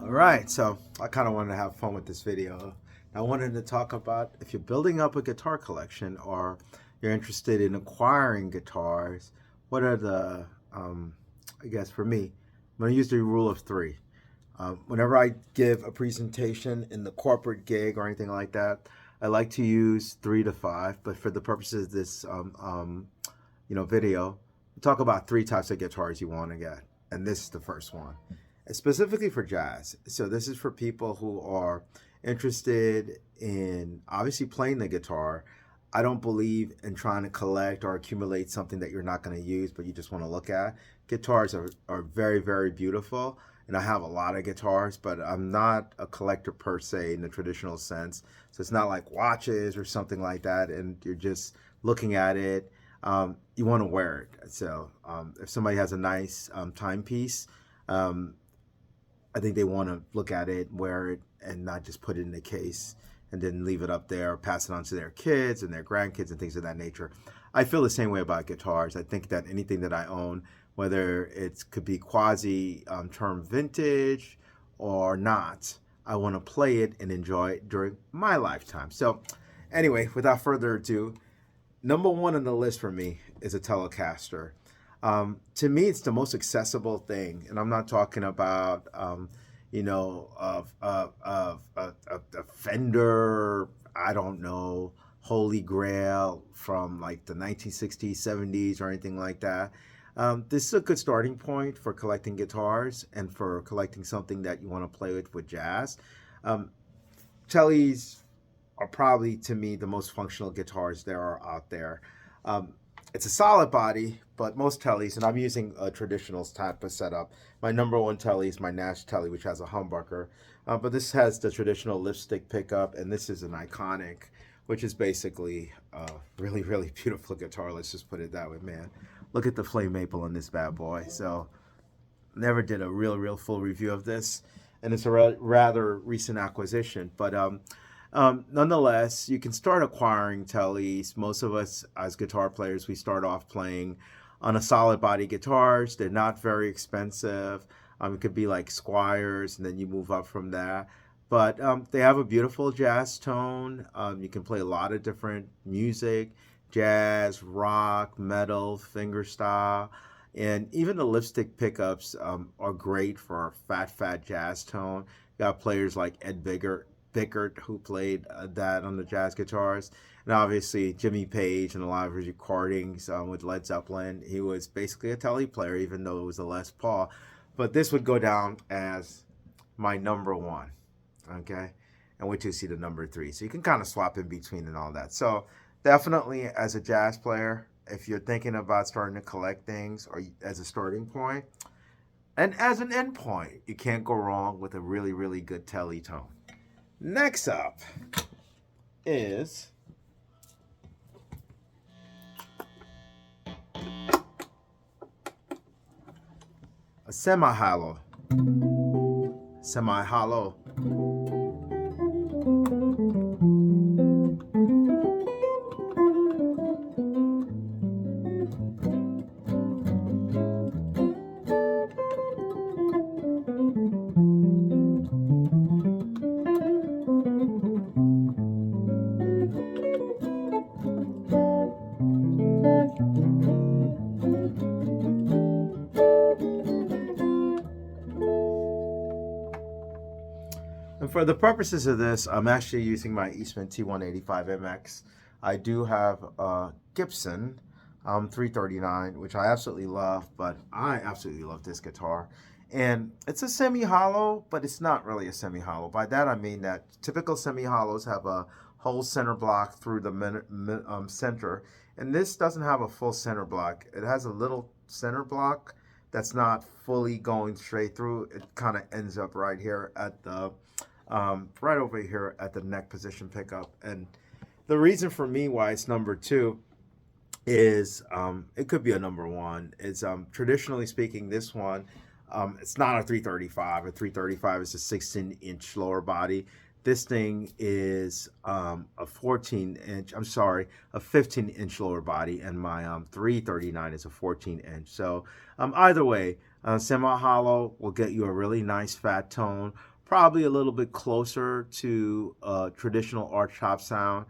Alright, so I kind of wanted to have fun with this video. I wanted to talk about if you're building up a guitar collection or you're interested in acquiring guitars, what are the, I guess for me, I'm going to use the rule of three. Whenever I give a presentation in the corporate gig or anything like that, I like to use 3 to 5, but for the purposes of this video, we talk about 3 types of guitars you want to get, and this is the first one. Specifically for jazz. So this is for people who are interested in obviously playing the guitar. I don't believe in trying to collect or accumulate something that you're not going to use, but you just want to look at. Guitars are very, very beautiful, and I have a lot of guitars, but I'm not a collector per se in the traditional sense. So it's not like watches or something like that, and you're just looking at it. You want to wear it. So if somebody has a nice timepiece, I think they want to look at it, wear it, and not just put it in a case and then leave it up there or pass it on to their kids and their grandkids and things of that nature. I feel the same way about guitars. I think that anything that I own, whether it could be quasi-term vintage or not, I want to play it and enjoy it during my lifetime. So anyway, without further ado, number 1 on the list for me is a Telecaster. To me, it's the most accessible thing, and I'm not talking about, a Fender, I don't know, Holy Grail from like the 1960s, 70s, or anything like that. This is a good starting point for collecting guitars and for collecting something that you want to play with jazz. Teles are probably, to me, the most functional guitars there are out there. It's a solid body, but most Teles, and I'm using a traditional type of setup. My number 1 Tele is my Nash Tele, which has a humbucker. But this has the traditional lipstick pickup, and this is an iconic, which is basically a really, really beautiful guitar. Let's just put it that way, man. Look at the flame maple on this bad boy. So never did a real full review of this, and it's a rather recent acquisition. But nonetheless, you can start acquiring Teles. Most of us as guitar players, we start off playing on a solid body guitars. They're not very expensive. It could be like Squires, and then you move up from there. But they have a beautiful jazz tone. You can play a lot of different music, jazz, rock, metal, fingerstyle. And even the lipstick pickups are great for a fat jazz tone. You got players like Ed Bickert, who played that on the jazz guitars, and obviously Jimmy Page and a lot of his recordings with Led Zeppelin. He was basically a Tele player, even though it was a Les Paul. But this would go down as my number 1, okay? And wait till you see the number 3. So you can kind of swap in between and all that. So definitely as a jazz player, if you're thinking about starting to collect things or as a starting point, and as an end point, you can't go wrong with a really, really good Tele tone. Next up is a semi-hollow. for the purposes of this, I'm actually using my Eastman T185MX. I do have a Gibson 339, which I absolutely love, but I absolutely love this guitar. And it's a semi-hollow, but it's not really a semi-hollow. By that I mean that typical semi-hollows have a whole center block through the center, and this doesn't have a full center block. It has a little center block that's not fully going straight through. It kind of ends up right here at the right over here at the neck position pickup. And the reason for me why it's number 2 is it could be a number 1. It's traditionally speaking, this one it's not a 335. A 335 is a 16-inch lower body. This thing is a 15-inch lower body, and my 339 is a 14-inch. So either way, semi-hollow will get you a really nice fat tone, probably a little bit closer to traditional archtop sound.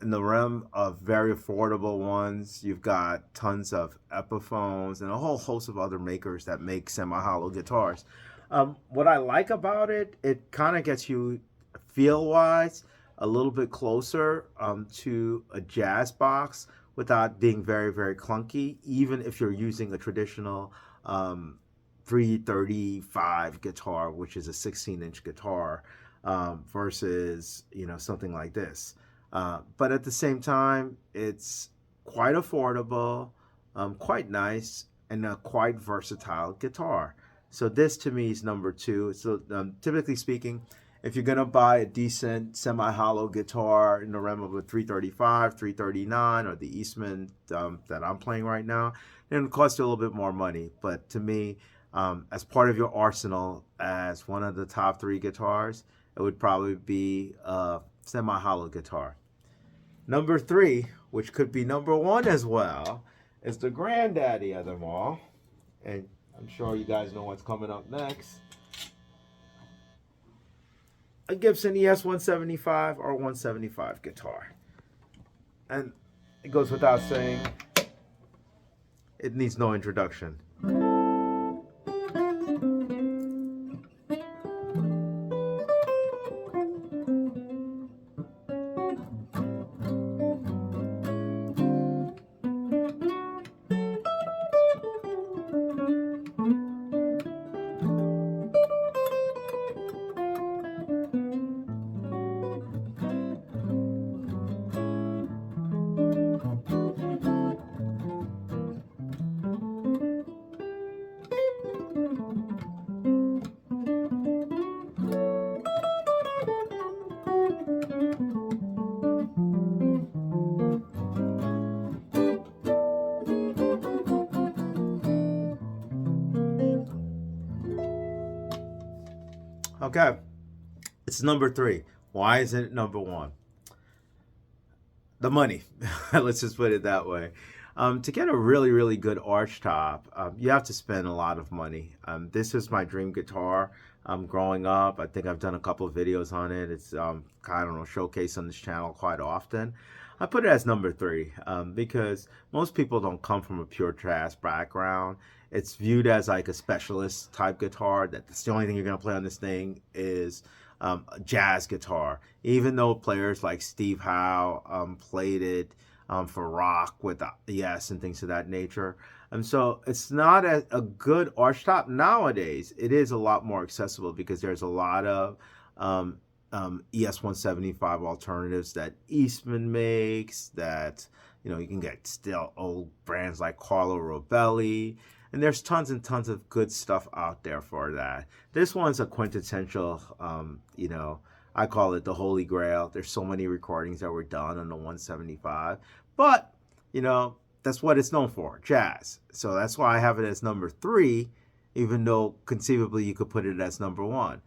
In the realm of very affordable ones, you've got tons of Epiphones and a whole host of other makers that make semi-hollow guitars. What I like about it, it kind of gets you feel-wise a little bit closer to a jazz box without being very, very clunky, even if you're using a traditional 335 guitar, which is a 16-inch guitar, versus, you know, something like this. But at the same time, it's quite affordable, quite nice, and a quite versatile guitar. So this to me is number 2. So typically speaking, if you're gonna buy a decent semi-hollow guitar in the realm of a 335, 339, or the Eastman that I'm playing right now, then it costs you a little bit more money. But to me, as part of your arsenal, as one of the top 3 guitars, it would probably be a semi-hollow guitar. Number 3, which could be number 1 as well, is the granddaddy of them all. And I'm sure you guys know what's coming up next. A Gibson ES 175 or 175 guitar. And it goes without saying, it needs no introduction. Okay, it's number 3. Why isn't it number 1? The money. Let's just put it that way. To get a really, really good archtop, you have to spend a lot of money. This is my dream guitar. Growing up, I think I've done a couple of videos on it. It's I don't know, showcased on this channel quite often. I put it as number 3 because most people don't come from a pure jazz background. It's viewed as like a specialist type guitar, that's the only thing you're going to play on this thing is a jazz guitar. Even though players like Steve Howe played it for rock with ES and things of that nature. And so it's not a good archtop nowadays. It is a lot more accessible because there's a lot of ES 175 alternatives that Eastman makes, that, you know, you can get still old brands like Carlo Robelli, and there's tons and tons of good stuff out there for that. This one's a quintessential, you know, I call it the Holy Grail. There's so many recordings that were done on the 175, but, you know, that's what it's known for, jazz. So that's why I have it as number 3, even though conceivably you could put it as number 1.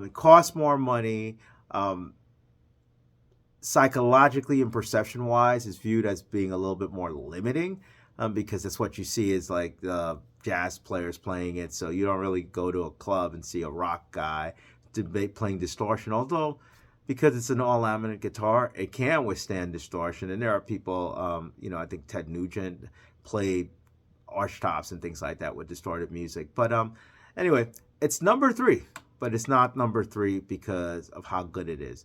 It costs more money. Psychologically and perception-wise, it's viewed as being a little bit more limiting because that's what you see is like the jazz players playing it. So you don't really go to a club and see a rock guy playing distortion. Although, because it's an all-laminate guitar, it can withstand distortion. And there are people, you know, I think Ted Nugent played archtops and things like that with distorted music. But anyway, it's number 3. but it's not number 3 because of how good it is.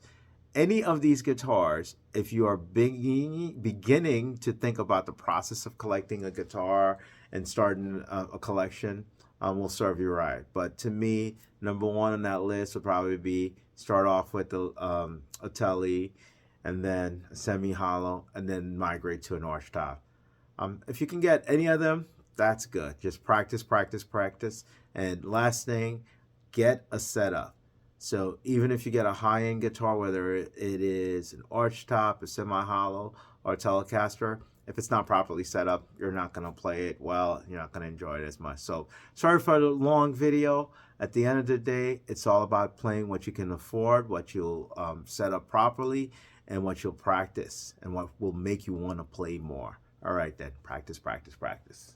Any of these guitars, if you are beginning to think about the process of collecting a guitar and starting a collection, will serve you right. But to me, number 1 on that list would probably be start off with a Tele, and then a semi-hollow, and then migrate to an archtop. If you can get any of them, that's good. Just practice, practice, practice. And last thing, get a setup. So even if you get a high-end guitar, whether it is an archtop, a semi-hollow, or a Telecaster, if it's not properly set up, you're not going to play it well. You're not going to enjoy it as much. So sorry for the long video. At the end of the day, it's all about playing what you can afford, what you'll set up properly, and what you'll practice, and what will make you want to play more. All right then, practice, practice, practice.